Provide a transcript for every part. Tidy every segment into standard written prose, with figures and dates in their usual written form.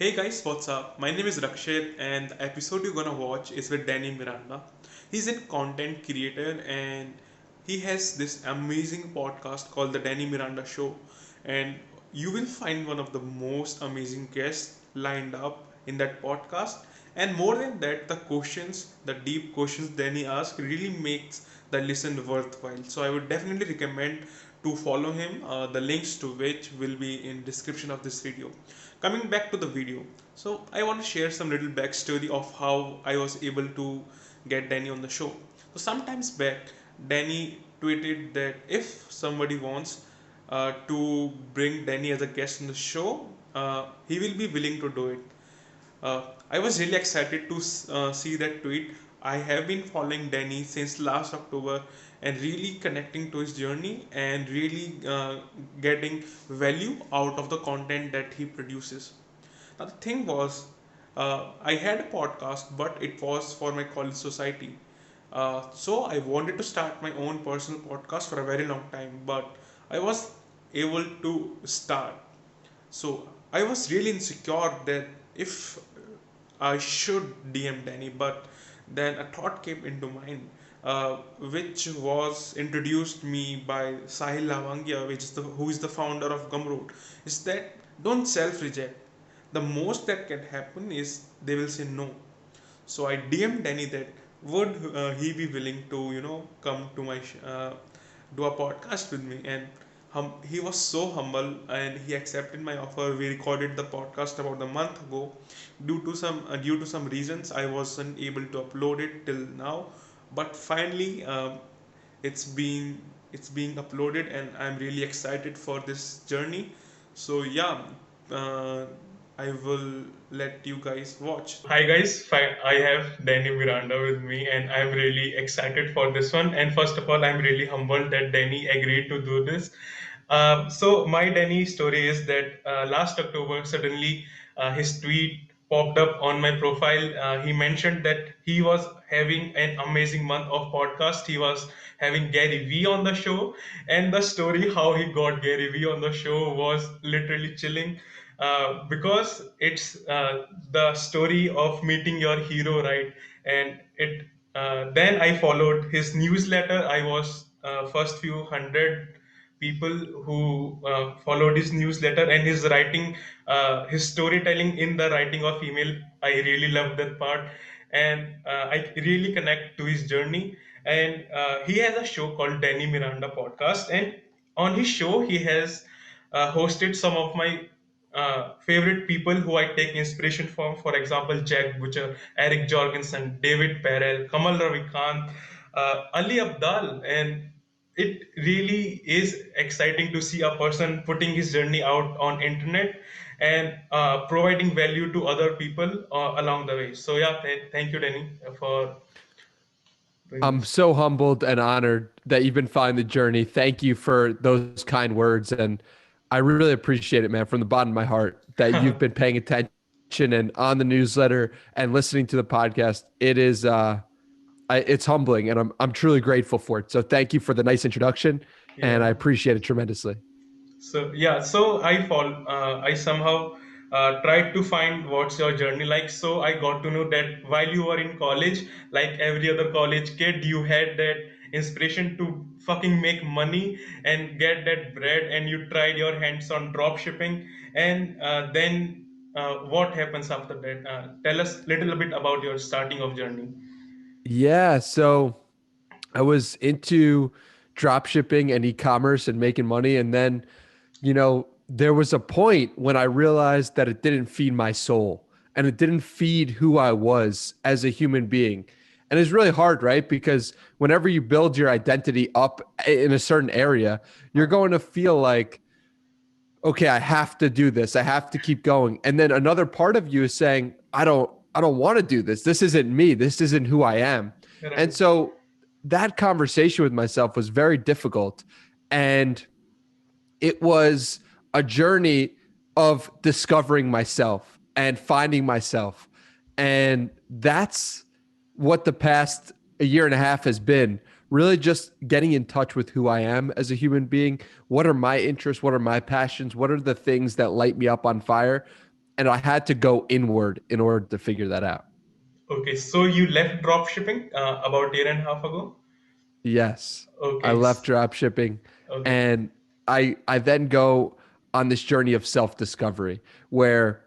Hey guys, what's up? My name is Rakshit, and the episode you're gonna watch is with Danny Miranda. He's a content creator and he has this amazing podcast called The Danny Miranda Show. And you will find one of the most amazing guests lined up in that podcast. And more than that, the deep questions Danny asks, really makes the listen worthwhile. So I would definitely recommend to follow him, the links to which will be in description of this video. Coming back to the video, so I want to share some little backstory of how I was able to get Danny on the show. So sometimes back, Danny tweeted that if somebody wants to bring Danny as a guest on the show, he will be willing to do it. I was really excited to see that tweet. I have been following Danny since last October and really connecting to his journey and really getting value out of the content that he produces. Now, the thing was, I had a podcast, but it was for my college society. So I wanted to start my own personal podcast for a very long time, but I was able to start. So I was really insecure that if I should DM Danny, but then a thought came into mind, which was introduced me by Sahil Lavangia, who is the founder of Gumroad, is that don't self-reject. The most that can happen is they will say no. So I DM'd Danny that would he be willing to come to my do a podcast with me, and he was so humble and he accepted my offer. We recorded the podcast about a month ago. Due to some reasons, I wasn't able to upload it till now, but finally it's being uploaded, and I'm really excited for this journey. So yeah, uh, I will let you guys watch. Hi guys, I have Danny Miranda with me, and I'm really excited for this one. And first of all, I'm really humbled that Danny agreed to do this. So my Danny story is that last October, suddenly his tweet popped up on my profile. He mentioned that he was having an amazing month of podcast. He was having Gary Vee on the show, and the story how he got Gary Vee on the show was literally chilling. Because it's the story of meeting your hero, right? And it then I followed his newsletter. I was first few hundred people who followed his newsletter, and his writing, his storytelling in the writing of email, I really love that part. And I really connect to his journey. And he has a show called Danny Miranda podcast, and on his show he has hosted some of my favorite people who I take inspiration from. For example, Jack Butcher, Eric Jorgensen, David Perel, Kamal Ravikant, Ali Abdal. And it really is exciting to see a person putting his journey out on internet and providing value to other people along the way. So yeah, thank you, Danny, for doing I'm this. so humbled and honored that you've been following the journey. Thank you for those kind words. And I really appreciate it, man, from the bottom of my heart that you've been paying attention and on the newsletter and listening to the podcast. It's humbling, and I'm truly grateful for it. So thank you for the nice introduction, and I Yeah. appreciate it tremendously. So yeah, so I somehow tried to find what's your journey like. So I got to know that while you were in college, like every other college kid, you had that inspiration to fucking make money and get that bread, and you tried your hands on drop shipping. And then what happens after that? Tell us a little bit about your starting of journey. Yeah, so I was into drop shipping and e-commerce and making money, and then there was a point when I realized that it didn't feed my soul and it didn't feed who I was as a human being. And it's really hard, right? Because whenever you build your identity up in a certain area, you're going to feel like, okay, I have to do this. I have to keep going. And then another part of you is saying, I don't want to do this. This isn't me. This isn't who I am. And Right. so that conversation with myself was very difficult. And it was a journey of discovering myself and finding myself. And that's what the past a year and a half has been, really just getting in touch with who I am as a human being. What are my interests? What are my passions? What are the things that light me up on fire? and I had to go inward in order to figure that out. Okay, so you left drop shipping about a year and a half ago. Yes, I Okay, left drop shipping, okay, and I then go on this journey of self discovery where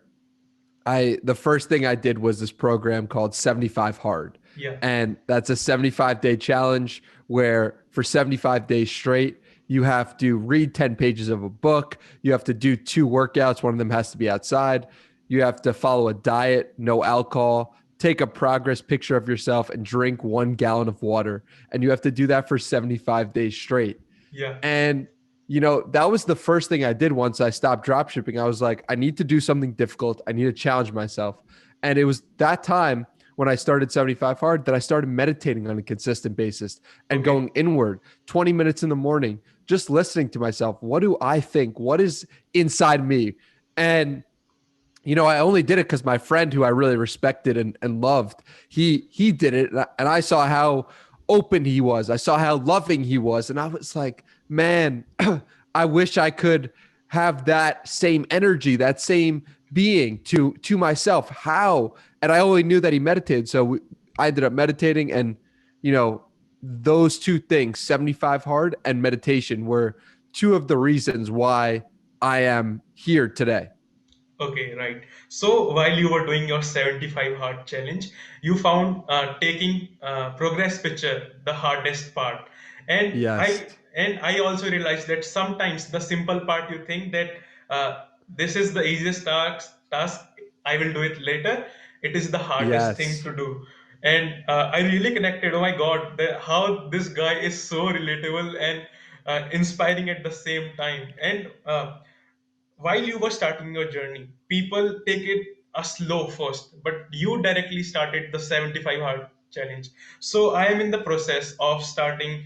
I the first thing I did was this program called 75 Hard. yeah, And that's a 75-day challenge where for 75 days straight, you have to read 10 pages of a book. You have to do two workouts. One of them has to be outside. You have to follow a diet, no alcohol, take a progress picture of yourself, and drink 1 gallon of water. And you have to do that for 75 days straight. yeah. And that was the first thing I did once I stopped drop shipping. I was like, I need to do something difficult. I need to challenge myself. And it was that time when I started 75 Hard that I started meditating on a consistent basis and Okay, going inward 20 minutes in the morning, just listening to myself. What do I think? What is inside me? And I only did it because my friend who I really respected and loved, he did it. And I saw how open he was. I saw how loving he was. And I was like, man, I wish I could have that same energy, that same being to myself. How? And I only knew that he meditated. So I ended up meditating, and you know, those two things, 75 Hard and meditation, were two of the reasons why I am here today. okay, right. So while you were doing your 75 hard challenge, you found taking progress picture the hardest part. And Yes. I also realized that sometimes the simple part you think that this is the easiest task, I will do it later. It is the hardest thing Yes. to do. And I really connected. Oh my God, how this guy is so relatable and inspiring at the same time. And while you were starting your journey, people take it a slow first, but you directly started the 75 hard challenge. So I am in the process of starting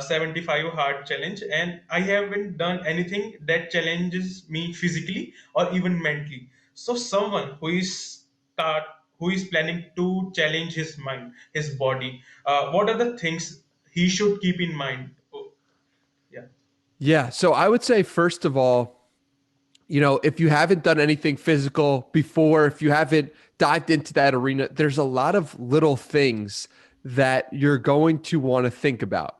75 hard challenge, and I haven't done anything that challenges me physically or even mentally. So someone start who is planning to challenge his mind, his body, what are the things he should keep in mind? Oh, yeah. Yeah. So I would say, first of all, if you haven't done anything physical before, if you haven't dived into that arena, there's a lot of little things that you're going to want to think about.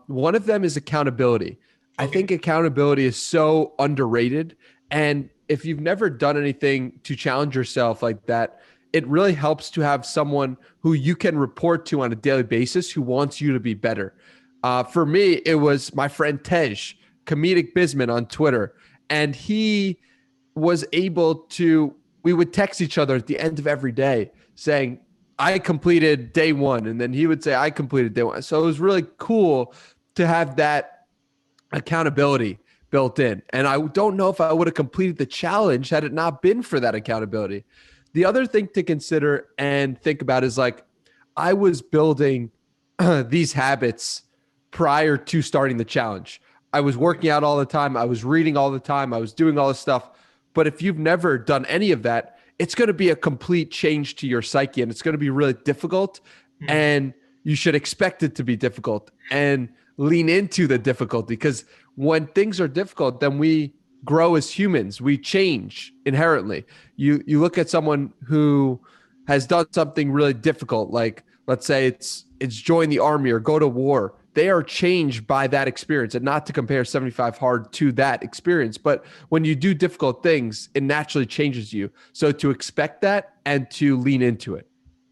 One of them is accountability. I think Okay. accountability is so underrated. And if you've never done anything to challenge yourself like that, it really helps to have someone who you can report to on a daily basis who wants you to be better. For me, it was my friend Tej, comedic Bisman on Twitter, and he was able to, we would text each other at the end of every day saying, I completed day one. And then he would say, I completed day one. So it was really cool to have that accountability built in. And I don't know if I would have completed the challenge had it not been for that accountability. The other thing to consider and think about is like, I was building these habits prior to starting the challenge. I was Okay. working out all the time. I was reading all the time. I was doing all this stuff. But if you've never done any of that, it's going to be a complete change to your psyche, and it's going to be really difficult. Hmm. And you should expect it to be difficult and lean into the difficulty, because when things are difficult, then we grow as humans. We change inherently. You look at someone who has done something really difficult, like let's say it's join the army or go to war. They are changed by that experience, and not to compare 75 hard to that experience, but when you do difficult things, it naturally changes you. So to expect that and to lean into it.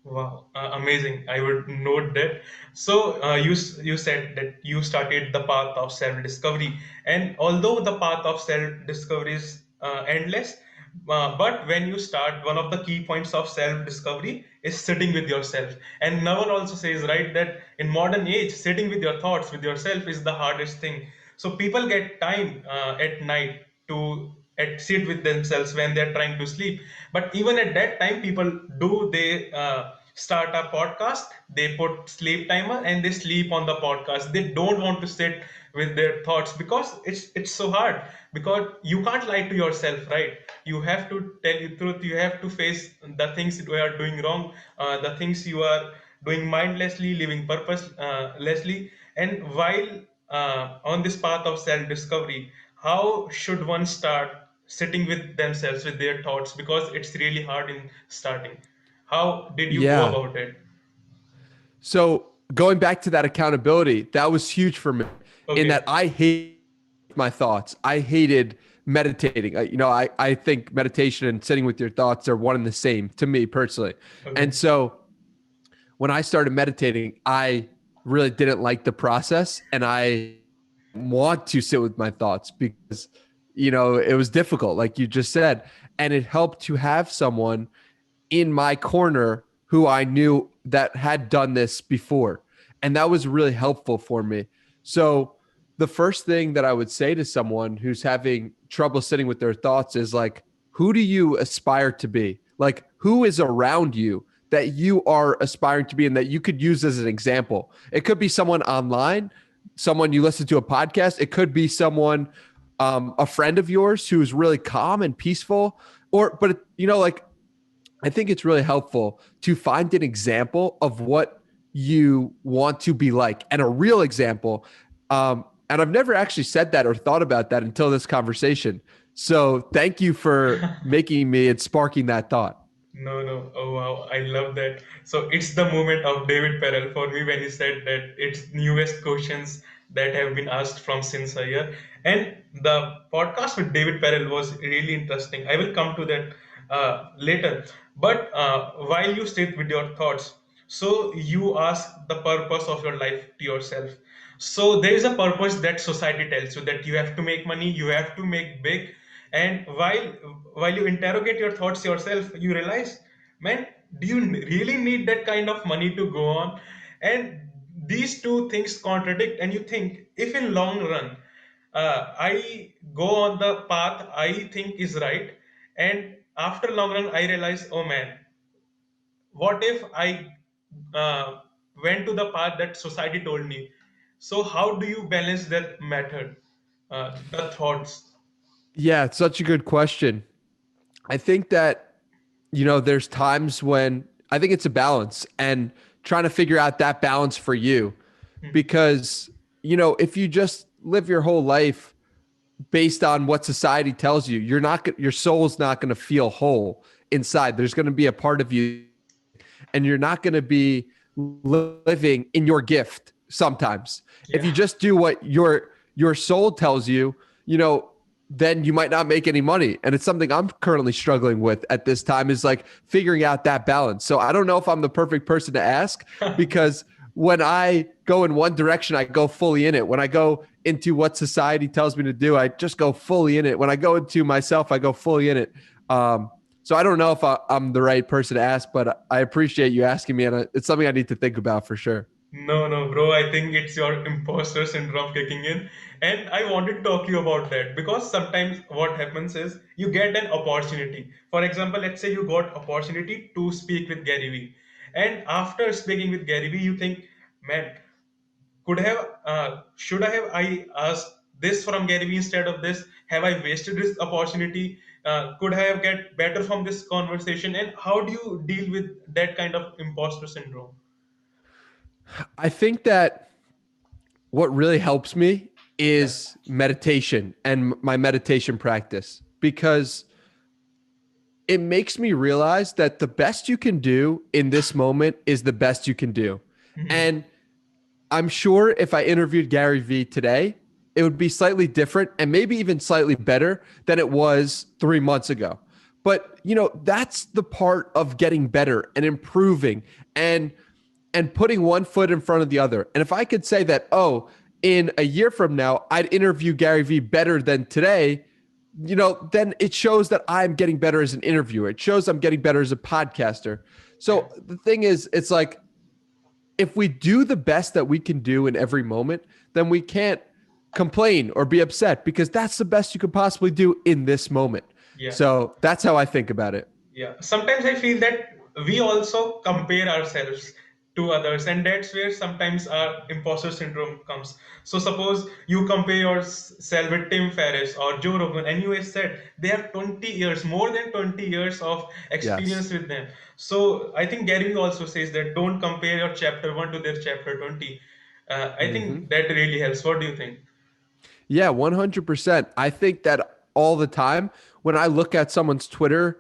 Wow, amazing. I would note that. So you said that you started the path of self discovery, and although the path of self discovery is endless, but when you start, one of the key points of self discovery is sitting with yourself. And no one also says right that in modern age, sitting with your thoughts with yourself is the hardest thing. So people get time at night to sit with themselves when they're trying to sleep, but even at that time people do they start a podcast, they put sleep timer and they sleep on the podcast. They don't want to sit with their thoughts because it's so hard, because you can't lie to yourself, right? You have to tell the truth, you have to face the things you are doing wrong, the things you are doing mindlessly, living purposelessly. And while on this path of self discovery, how should one start sitting with themselves with their thoughts, because it's really hard in starting. How did you go Yeah. about it? So going back to that accountability, that was huge for me in that Okay. I hate my thoughts. I hated meditating. I think meditation and sitting with your thoughts are one and the same to me personally. Okay. And so when I started meditating, I really didn't like the process and I want to sit with my thoughts because, it was difficult, like you just said. And it helped to have someone in my corner who I knew that had done this before. And that was really helpful for me. So, the first thing that I would say to someone who's having trouble sitting with their thoughts is like, who do you aspire to be? Like, who is around you that you are aspiring to be and that you could use as an example? It could be someone online, someone you listen to a podcast. It could be someone, a friend of yours who's really calm and peaceful. But, like, I think it's really helpful to find an example of what you want to be like and a real example. And I've never actually said that or thought about that until this conversation. So thank you for making me and sparking that thought. No, no. Oh, wow. I love that. So it's the moment of David Perel for me when he said that it's newest questions that have been asked from since a year. And the podcast with David Perel was really interesting. I will come to that later. But while you sit with your thoughts, so you ask the purpose of your life to yourself. So there is a purpose that society tells you, that you have to make money, you have to make big, and while you interrogate your thoughts yourself, you realize, man, do you really need that kind of money to go on? And these two things contradict, and you think, if in long run I go on the path I think is right, and after long run I realize, oh man, what if I uh, went to the path that society told me? So how do you balance that method, the thoughts? Yeah, it's such a good question. I think that, there's times when I think it's a balance and trying to figure out that balance for you because, if you just live your whole life based on what society tells you, your soul's not going to feel whole inside. There's going to be a part of you and you're not going to be living in your gift sometimes. If Yeah. you just do what your soul tells you, then you might not make any money. And it's something I'm currently struggling with at this time is like figuring out that balance. So I don't know if I'm the perfect person to ask because when I go in one direction, I go fully in it. When I go into what society tells me to do, I just go fully in it. When I go into myself, I go fully in it. So I don't know if I'm the right person to ask, but I appreciate you asking me, and it's something I need to think about for sure. No, no, bro. I think it's your imposter syndrome kicking in. And I wanted to talk to you about that, because sometimes what happens is you get an opportunity. For example, let's say you got opportunity to speak with Gary Vee. And after speaking with Gary Vee, you think, man, should I have I asked this from Gary Vee instead of this? Have I wasted this opportunity? Could I have get better from this conversation? And how do you deal with that kind of imposter syndrome? I think that what really helps me Yeah. is meditation and my meditation practice because it makes me realize that the best you can do in this moment is the best you can do. Mhm. And I'm sure if I interviewed Gary Vee today, it would be slightly different and maybe even slightly better than it was 3 months ago. But that's the part of getting better and improving and putting one foot in front of the other. And if I could say that, oh, in a year from now, I'd interview Gary Vee better than today, then it shows that I'm getting better as an interviewer. It shows I'm getting better as a podcaster. Yeah. So the thing is, it's like if we do the best that we can do in every moment, then we can't complain or be upset because that's the best you could possibly do in this moment. Yeah. So that's how I think about it. Yeah, sometimes I feel that we also compare ourselves to others, and that's where sometimes our imposter syndrome comes. So suppose you compare yourself with Tim Ferriss or Joe Rogan, and you have said they have 20 years, more than 20 years of experience Yes. with them. So I think Gary also says that don't compare your chapter 1 to their chapter 20. I Mm-hmm. think that really helps. What do you think? Yeah, 100%. I think that all the time when I look at someone's Twitter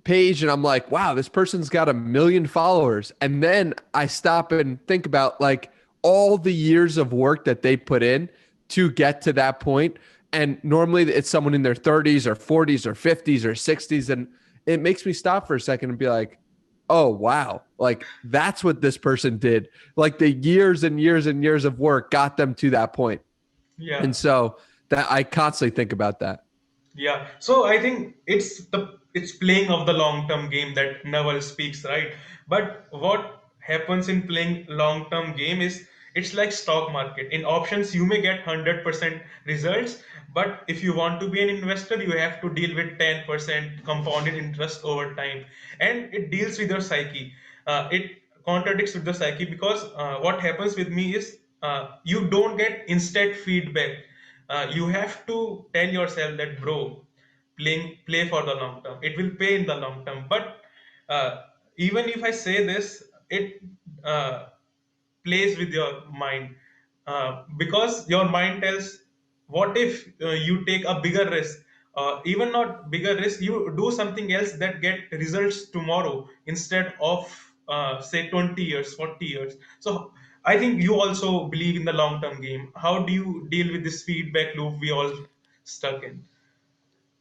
page and I'm like, wow, this person's got 1 million followers. And then I stop and think about like all the years of work that they put in to get to that point. And normally it's someone in their 30s or 40s or 50s or 60s. And it makes me stop for a second and be like, oh, wow. Like that's what this person did. Like the years and years and years of work got them to that point. Yeah. And so that I constantly think about that. Yeah, so I think it's playing of the long term game that Naval speaks, right? But what happens in playing long term game is it's like stock market. In options, you may get 100% results, but if you want to be an investor, you have to deal with 10% compounded interest over time, and it deals with your psyche. It contradicts with the psyche because what happens with me is you don't get instant feedback. You have to tell yourself that, bro, play for the long term, it will pay in the long term. But uh, even if I say this, it uh, plays with your mind, because your mind tells, what if you take a bigger risk, even not bigger risk, you do something else that get results tomorrow instead of say 20 years, 40 years. So I think you also believe in the long term game. How do you deal with this feedback loop we all stuck in?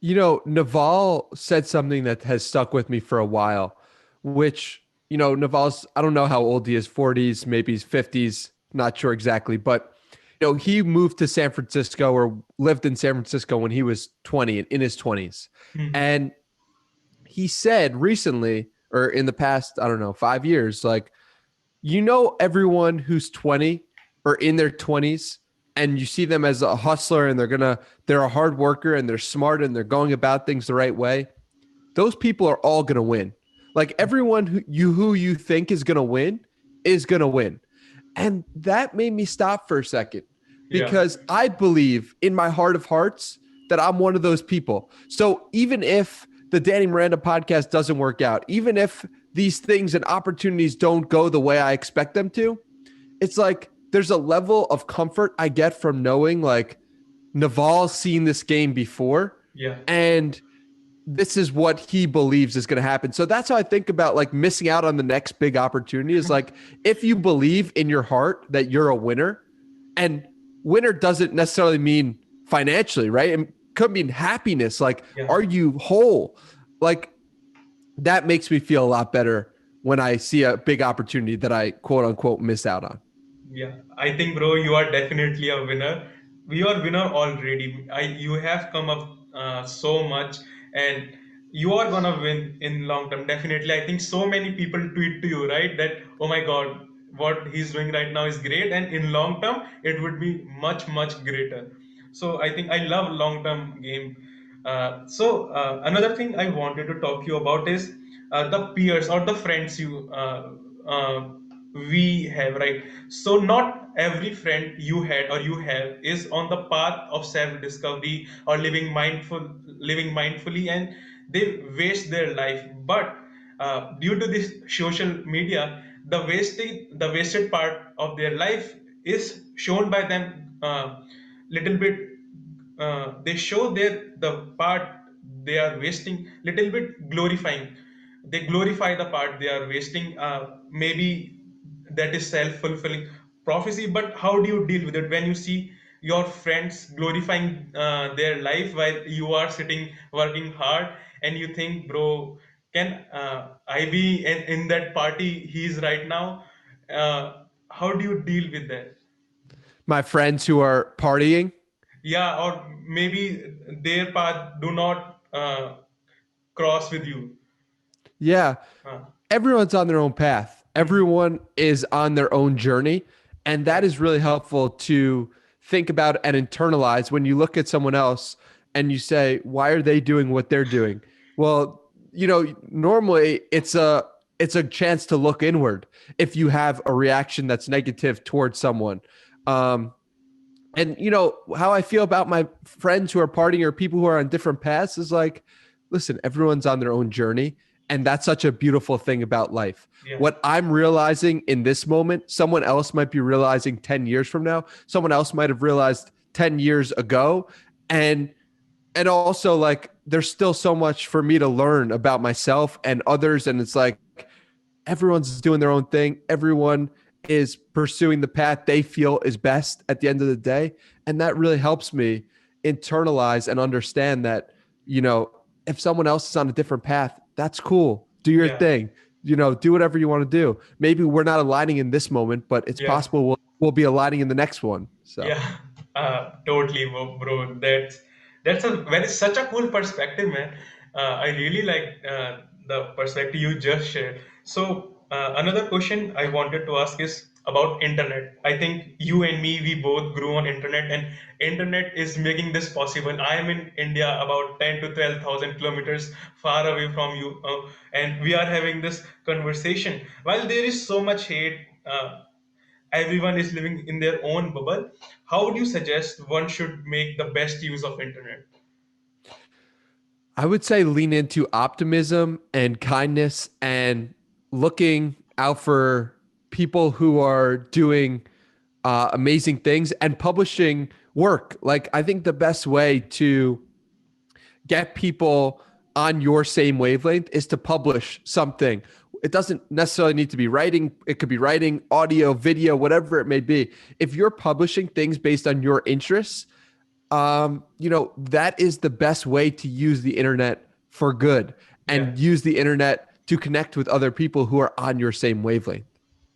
You know, Naval said something that has stuck with me for a while, which, you know, Naval's, I don't know how old he is, 40s, maybe he's 50s, not sure exactly, but, you know, he moved to San Francisco or lived in San Francisco when he was 20, in his 20s. Mhm. And he said recently, or in the past, I don't know, 5 years, like, you know, everyone who's 20 or in their 20s and you see them as a hustler and they're a hard worker and they're smart and they're going about things the right way, those people are all going to win. Like everyone who you think is going to win. And that made me stop for a second Yeah. because I believe in my heart of hearts that I'm one of those people. So even if the Danny Miranda podcast doesn't work out, even if these things and opportunities don't go the way I expect them to, it's like there's a level of comfort I get from knowing like Naval's seen this game before Yeah. and this is what he believes is going to happen. So that's how I think about like missing out on the next big opportunity is like if you believe in your heart that you're a winner, and winner doesn't necessarily mean financially, right? It could mean happiness. Like, Yeah. are you whole? Like, that makes me feel a lot better when I see a big opportunity that I quote unquote miss out on. Yeah, I think, bro, you are definitely a winner. You are winner already. You have come up so much, and you are gonna win in long term. Definitely, I think so many people tweet to you, right? That, oh my God, what he's doing right now is great, and in long term, it would be much much greater. So I think I love long term game. So another thing I wanted to talk to you about is the peers or the friends uh, we have, right? So not every friend you had or you have is on the path of self discovery or living mindfully, and they waste their life. But due to this social media, the wasted part of their life is shown by them little bit. They show the part they are wasting little bit, glorifying. They glorify the part they are wasting. Maybe that is self-fulfilling prophecy. But how do you deal with it when you see your friends glorifying their life while you are sitting working hard, and you think, bro, can I be in that party he's right now? How do you deal with that? My friends who are partying, Yeah, or maybe their path do not cross with you. yeah, uh, everyone's on their own path. mhm. Everyone is on their own journey. And Yeah. that is really helpful to think about and internalize when you look at someone else and you say, why are they doing what they're doing? Well, you know, normally it's a chance to look inward if you have a reaction that's negative towards someone. Um, and you know how I feel about my friends who are partying or people who are on different paths is like, listen, everyone's on their own journey, and that's such a beautiful thing about life. Yeah. What I'm realizing in this moment, someone else might be realizing 10 years from now. Someone else might have realized 10 years ago, and and also like there's still so much for me to learn about myself and others, and it's like everyone's doing their own thing. Everyone is pursuing the path they feel is best at the end of the day. And that really helps me internalize and understand that, if someone else is on a different path, that's cool. Do your Yeah, thing. Do whatever you want to do. Maybe we're not aligning in this moment, but it's yeah. possible we'll be aligning in the next one. So Yeah, totally, bro. That's a very such a cool perspective, man. I really like the perspective you just shared. So another question I wanted to ask is about internet. I think you and me, we both grew on internet, and internet is making this possible. I am in India, about 10 to 12,000 kilometers far away from you, and we are having this conversation. While there is so much hate. Everyone is living in their own bubble. How would you suggest one should make the best use of internet? I would say lean into optimism and kindness and looking out for people who are doing amazing things and publishing work. Like, I think the best way to get people on your same wavelength is to publish something. It doesn't necessarily need to be writing. It could be writing, audio, video, whatever it may be. If you're publishing things based on your interests, that is the best way to use the internet for good Yeah. and use the internet to connect with other people who are on your same wavelength.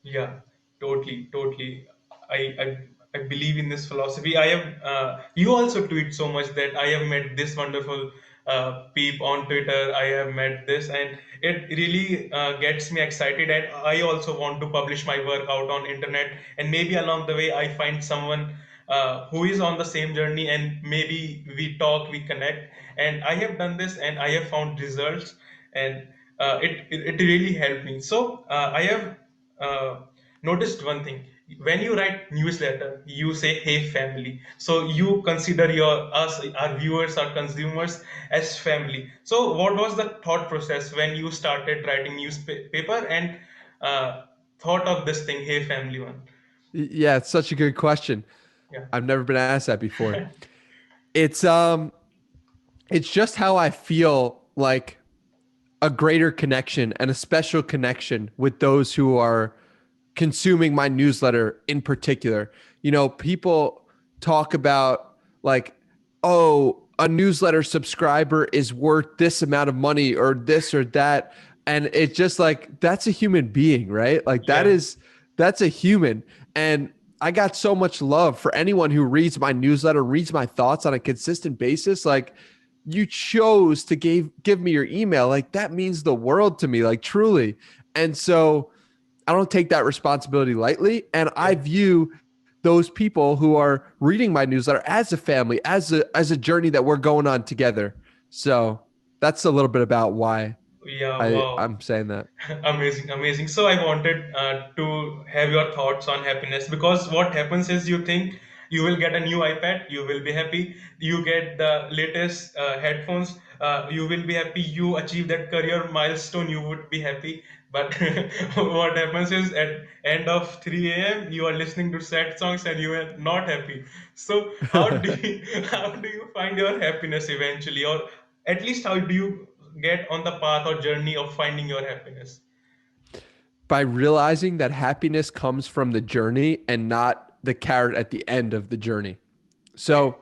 Yeah, totally, totally. I, I I believe in this philosophy. I have you also tweet so much that I have met this wonderful peep on Twitter. I have met this, and it really gets me excited. And I also want to publish my work out on internet, and maybe along the way I find someone who is on the same journey, and maybe we talk, we connect. And I have done this, and I have found results, and it really helped me. So I have uh, noticed one thing. When you write newsletter, you say "Hey family," so you consider our viewers, our consumers as family. So what was the thought process when you started writing newspaper and thought of this thing, "Hey family" one? Yeah, it's such a good question. Yeah, I've never been asked that before. It's it's just how I feel like a greater connection and a special connection with those who are consuming my newsletter in particular. People talk about like, oh, a newsletter subscriber is worth this amount of money or this or that. And it's just like, that's a human being, right? Like yeah, that's a human. And I got so much love for anyone who reads my newsletter, reads my thoughts on a consistent basis. Like, you chose to give me your email. Like, that means the world to me, like, truly. And so I don't take that responsibility lightly. And I yeah. view those people who are reading my newsletter as a family, as a journey that we're going on together. So that's a little bit about why Yeah, I wow. I'm saying that. Amazing, amazing. So I wanted to have your thoughts on happiness, because what happens is you think you will get a new iPad, you will be happy. You get the latest headphones, you will be happy. You achieve that career milestone, you would be happy. But what happens is at end of 3 a.m. you are listening to sad songs and you are not happy. So how do you how do you find your happiness eventually, or at least how do you get on the path or journey of finding your happiness? By realizing that happiness comes from the journey and not the carrot at the end of the journey. Okay. So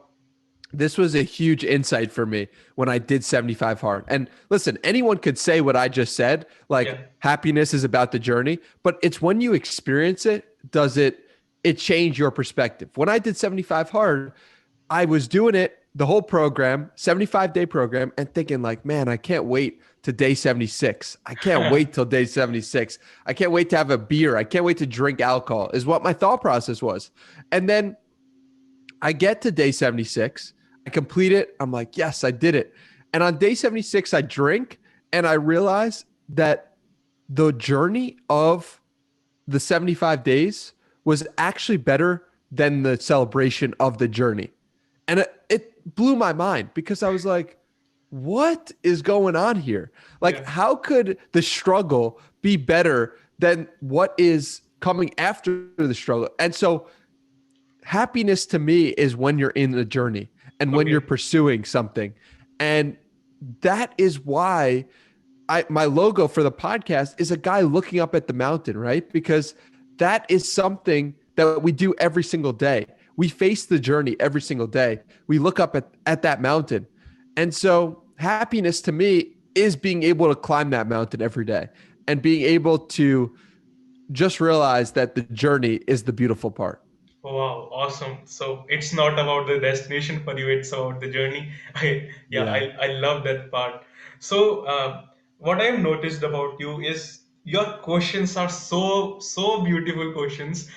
this was a huge insight for me when I did 75 hard. And listen, anyone could say what I just said, like Yeah. happiness is about the journey, but it's when you experience it, does it change your perspective. When I did 75 hard, I was doing it the whole program, 75-day program, and thinking like, man, I can't wait to day 76. I can't wait till day 76. I can't wait to have a beer. I can't wait to drink alcohol, is what my thought process was. And then I get to day 76. I complete it. I'm like, yes, I did it. And on day 76, I drink and I realize that the journey of the 75 days was actually better than the celebration of the journey. And it blew my mind because I was like, what is going on here? Like, Yeah. how could the struggle be better than what is coming after the struggle? And so happiness to me is when you're in the journey. and when you're Okay. pursuing something. And that is why my logo for the podcast is a guy looking up at the mountain, right? Because that is something that we do every single day. We face the journey every single day. We look up at that mountain. And so happiness to me is being able to climb that mountain every day and being able to just realize that the journey is the beautiful part. Wow, awesome. So it's not about the destination for you, it's about the journey. Yeah, Yeah. I love that part. So, what I have noticed about you is your questions are so beautiful questions,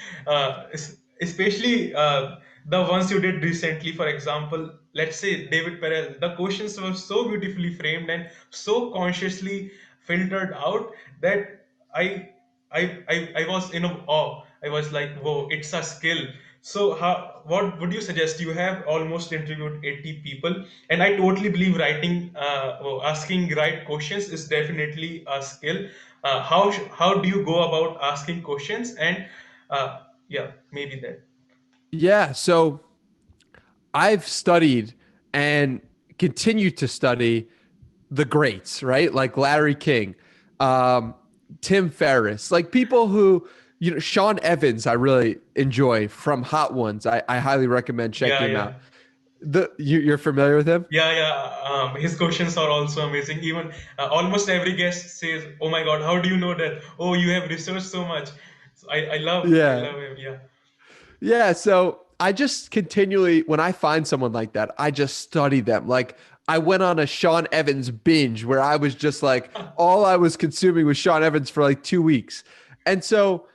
especially the ones you did recently. For example, let's say David Perel, the questions were so beautifully framed and so consciously filtered out that I I was in awe. I was like, whoa, it's a skill. So how, what would you suggest? You have almost interviewed 80 people, and I totally believe writing, asking right questions is definitely a skill. How do you go about asking questions? And yeah, maybe that. Yeah. So I've studied and continue to study the greats, right? Like Larry King, um, Tim Ferriss, like people who, Sean Evans, I really enjoy from Hot Ones. I highly recommend Yeah, checking him out. yeah. You're familiar with him? Yeah, yeah. His questions are also amazing. Even almost every guest says, "Oh my God, how do you know that? Oh, you have researched so much." So I Yeah. love him. Yeah. Yeah. So I just continually, when I find someone like that, I just study them. Like I went on a Sean Evans binge where I was just like, all I was consuming was Sean Evans for like 2 weeks. And so,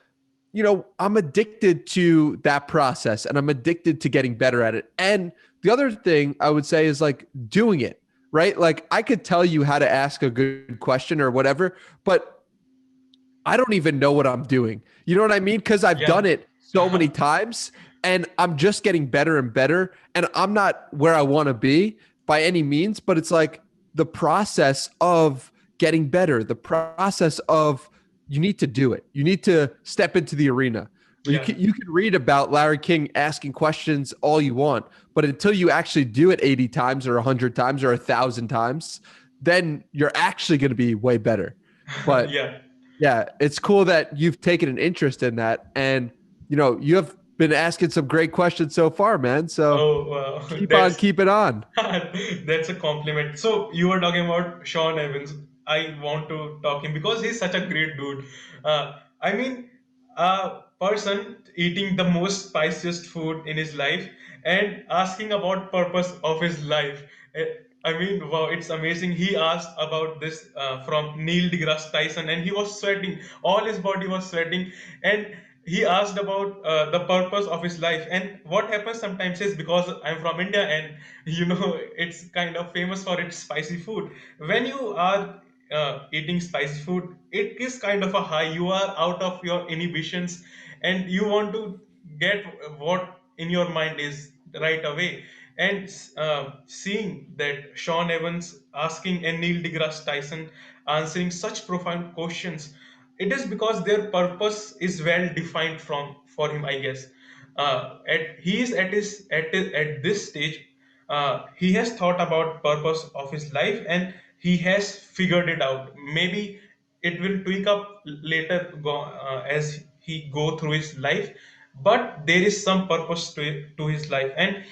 I'm addicted to that process and I'm addicted to getting better at it. And the other thing I would say is like doing it, right? Like I could tell you how to ask a good question or whatever, but I don't even know what I'm doing. You know what I mean? Because I've done Yeah. it so many times and I'm just getting better and better. And I'm not where I want to be by any means, but it's like the process of getting better, the process of you need to do it. You need to step into the arena. Yeah. You can read about Larry King asking questions all you want, but until you actually do it 80 times or 100 times or 1,000 times, then you're actually going to be way better. But Yeah. yeah, it's cool that you've taken an interest in that, and you have been asking some great questions so far, man. So Oh, wow. keep on That's keeping on. that's a compliment. So you were talking about Sean Evans. I want to talk him because he's such a great dude. I mean, a person eating the most spiciest food in his life and asking about purpose of his life. Eh, I mean, wow, it's amazing. He asked about this from Neil deGrasse Tyson, and he was sweating. All his body was sweating, and he asked about the purpose of his life. And what happens sometimes is, because I'm from India and it's kind of famous for its spicy food. When you are eating spicy food, it is kind of a high. You are out of your inhibitions and you want to get what in your mind is right away. And seeing that Sean Evans asking and Neil deGrasse Tyson answering such profound questions, it is because their purpose is well defined from for him, I guess. He is at this stage. He has thought about purpose of his life and he has figured it out. Maybe it will tweak up later as he go through his life, but there is some purpose to his life. And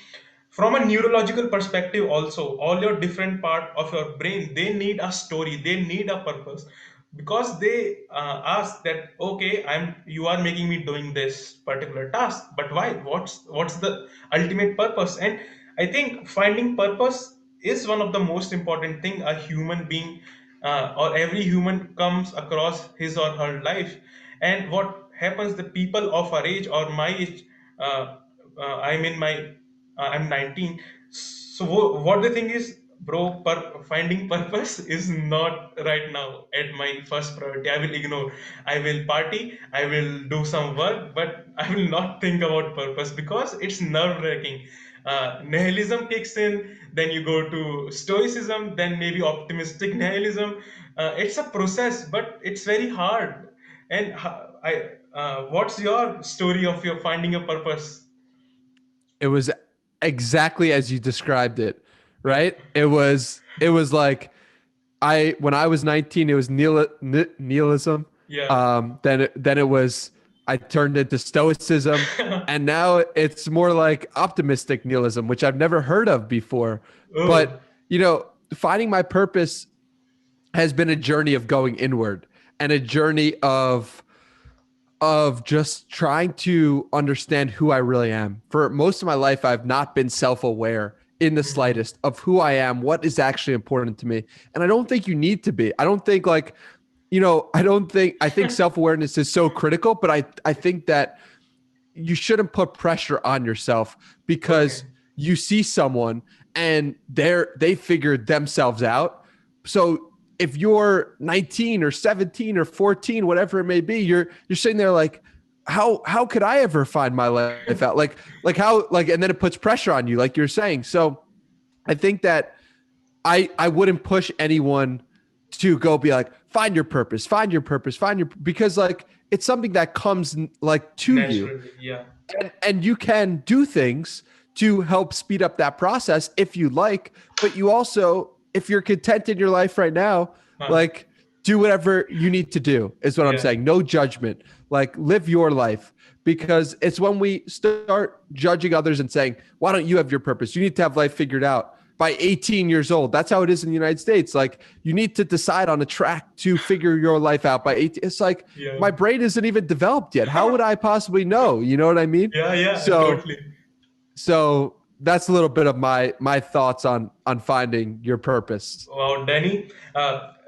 from a neurological perspective also, all your different part of your brain, they need a story, they need a purpose, because they ask that, okay, you are making me doing this particular task, but why? What's the ultimate purpose? And I think finding purpose is one of the most important thing a human being or every human comes across his or her life. And what happens, the people of our age or my age, uh, I'm in my I'm 19. So what the thing is, bro, finding purpose is not right now at my first priority. I will ignore. I will party. I will do some work, but I will not think about purpose because it's nerve wracking. Nihilism kicks in, then you go to stoicism, then maybe optimistic nihilism. It's a process, but it's very hard. And what's your story of your finding a purpose? It was. exactly as you described it, Yeah. right? It was like I when I was 19, it was nihilism. Yeah. Then it was I turned into stoicism, and now it's more like optimistic nihilism, which I've never heard of before. Oh. But finding my purpose has been a journey of going inward and a journey of just trying to understand who I really am. For most of my life, I've not been self aware in the Mhm. slightest of who I am, what is actually important to me. And I don't think you need to be. I don't think I think self awareness is so critical, but I think that you shouldn't put pressure on yourself Okay. because you see someone and they figured themselves out. So if you're 19 or 17 or 14, whatever it may be, you're sitting there like, how could I ever find my life out? Like how like and then it puts pressure on you, like you're saying. So I think that I wouldn't push anyone to go be like, find your purpose, find your purpose, find your because like it's something that comes like to you, Naturally. Yeah. and you can do things to help speed up that process if you like, but you also, if you're content in your life right now, Huh. like do whatever you need to do is what I'm Yeah. saying. No judgment. Like live your life, because it's when we start judging others and saying, why don't you have your purpose, you need to have life figured out by 18 years old. That's how it is in the United States. Like you need to decide on a track to figure your life out by 18. It's like Yeah. my brain isn't even developed yet. How would I possibly know? You know what I mean? Yeah. Yeah. So Totally. so that's a little bit of my thoughts on finding your purpose. Wow, Danny.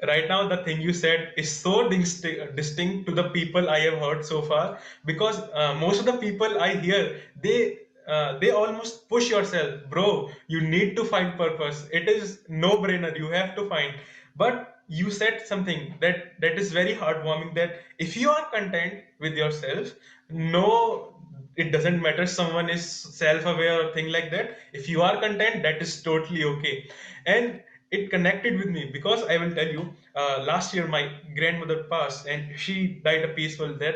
Right now, the thing you said is so distinct to the people I have heard so far. Because most of the people I hear, they almost push yourself, bro. You need to find purpose. It is no brainer. You have to find. But you said something that is very heartwarming. That if you are content with yourself, no, it doesn't matter someone is self-aware or thing like that. If you are content, that is totally okay. And it connected with me because I will tell you, last year my grandmother passed and she died a peaceful death.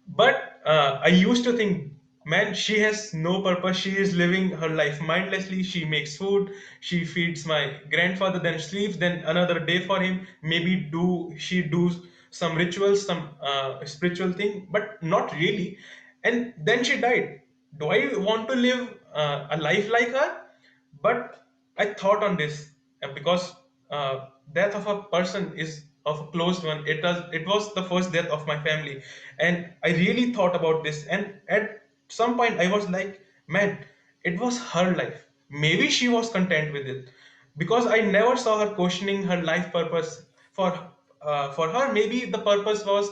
But I used to think, man, she has no purpose. She is living her life mindlessly. She makes food, she feeds my grandfather, then sleeps, then another day for him. Maybe do some rituals, some spiritual thing, but not really. And then she died. Do I want to live a life like her? But I thought on this, because death of a person is of a closed one. It was the first death of my family, and I really thought about this. And at some point, I was like, man, it was her life. Maybe she was content with it, because I never saw her questioning her life purpose. For her, maybe the purpose was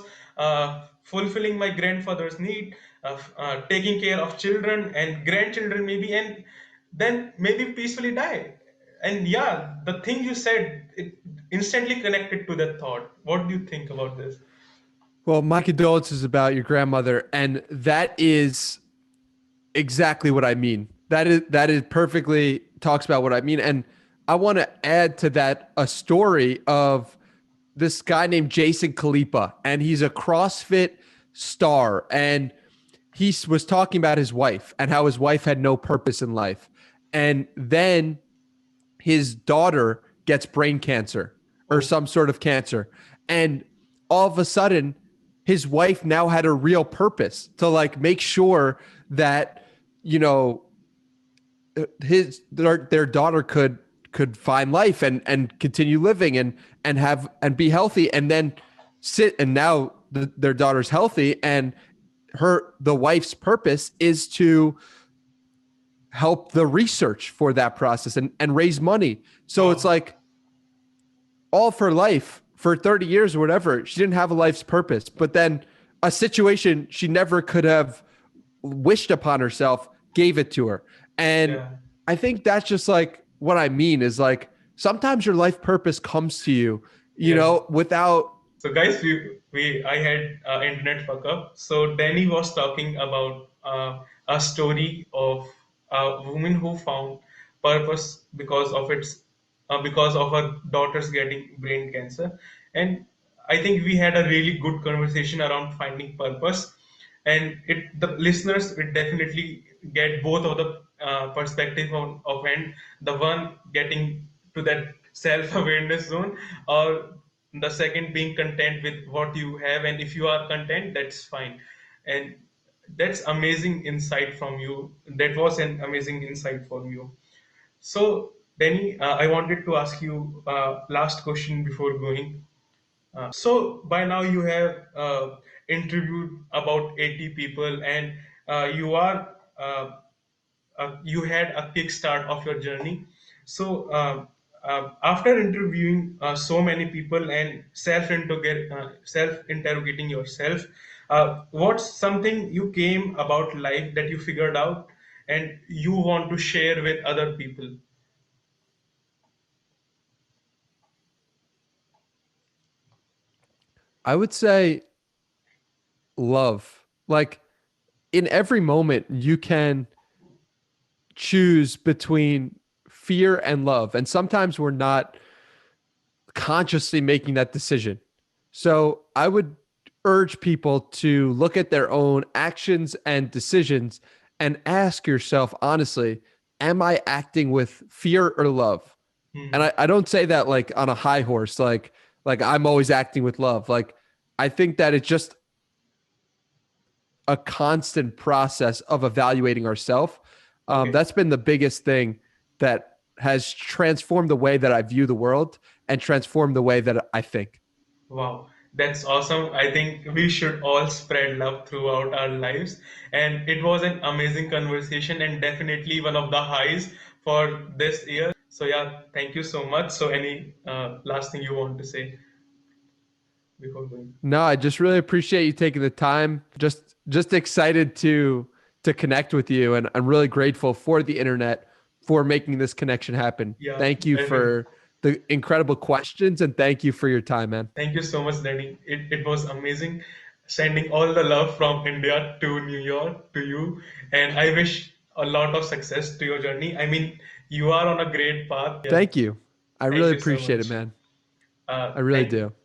fulfilling my grandfather's need, of taking care of children and grandchildren, maybe, and then maybe peacefully die. And yeah, the thing you said, it instantly connected to that thought. What do you think about this? Well, my condolences about your grandmother, and that is exactly what I mean. That is perfectly talks about what I mean. And I want to add to that a story of this guy named Jason Khalipa, and he's a CrossFit star. And he was talking about his wife and how his wife had no purpose in life. And then his daughter gets brain cancer or Oh, some sort of cancer. And all of a sudden, his wife now had a real purpose to like make sure that, you know, their daughter could find life and continue living and have and be healthy, and then sit, and now their daughter's healthy, and the wife's purpose is to help the research for that process and raise money. So it's wow. like all of her life for 30 years or whatever, she didn't have a life's purpose. But then a situation she never could have wished upon herself gave it to her. And Yeah. I think that's just like what I mean is like sometimes your life purpose comes to you, Yeah. without. So guys, we I had internet fuck up. So Danny was talking about a story of a woman who found purpose because of her daughter's getting brain cancer, and I think we had a really good conversation around finding purpose, and it the listeners will definitely get both of the perspective of end, the one getting to that self-awareness zone, or the second being content with what you have, and if you are content, that's fine. And that's amazing insight from you. That was an amazing insight from you. So, Danny, I wanted to ask you last question before going. So by now you have interviewed about 80 people, and you had a kickstart of your journey. So after interviewing so many people and self interrogating yourself, what's something you came about life that you figured out and you want to share with other people? I would say love. Like in every moment, you can choose between fear and love. And sometimes we're not consciously making that decision. So I would urge people to look at their own actions and decisions and ask yourself honestly, am I acting with fear or love? And Hmm. I don't say that like on a high horse, like I'm always acting with love. Like I think that it's just a constant process of evaluating ourselves. Okay. That's been the biggest thing that has transformed the way that I view the world and transformed the way that I think. Wow, that's awesome. I think we should all spread love throughout our lives. And it was an amazing conversation and definitely one of the highs for this year. So, yeah, thank you so much. So, any last thing you want to say before going? No, I just really appreciate you taking the time. Just excited to connect with you, and I'm really grateful for the internet for making this connection happen. Yeah, Thank you definitely. for the incredible questions and thank you for your time, man. Thank you so much, Danny. It was amazing sending all the love from India to New York to you. And I wish a lot of success to your journey. I mean, you are on a great path. Yeah. Thank you. I Thank really you so appreciate it, much. man. I really Thank do.